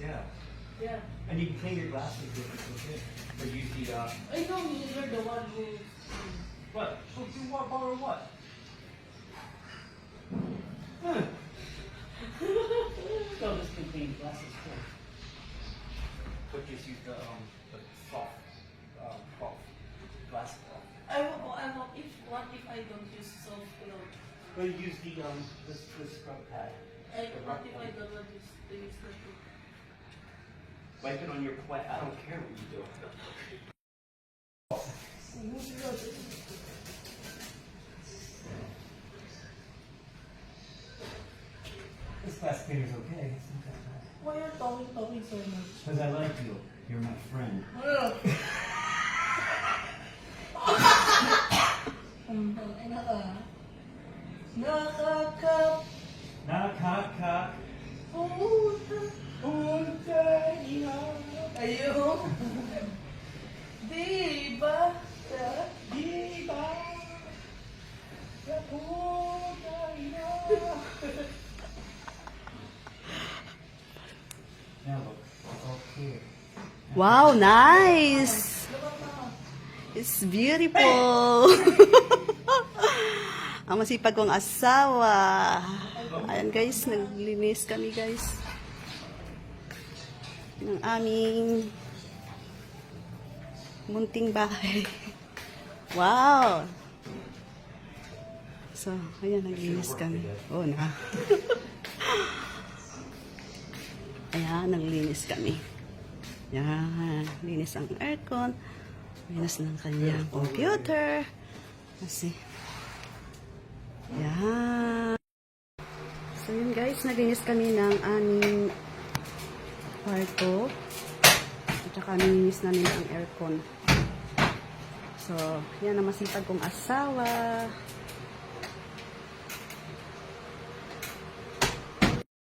Yeah. Yeah. And you can clean your glasses with it, okay? But use the, I know you're the one who. what? Oh, do what, borrow what? Huh. So this can clean glasses too. But just use the soft, cloth, glass cloth. I want what if I don't use soap clothes? But use the, this scrub pad. What if I don't want to use the soap? Wipe it on your plate. I don't care what you do. This glass cleaner's okay. It's not that bad. Why are you talking so much? Because I like you. You're my friend. Nakaka. Ayun. Diba? Diba? Now look, it's all clear. Wow, nice! It's beautiful! Ang masipag kong asawa. Ayan guys, naglinis kami guys. Ng aming munting bahay. Wow! So, ayan, naglinis kami. Oh, na. Ayan, naglinis kami. Yan, linis ang aircon. Linis ng kanyang computer. Kasi, yan. So, yun guys, naglinis kami ng aming kwarto. At saka nilinis namin ang aircon. So, yan ang masipag kong asawa.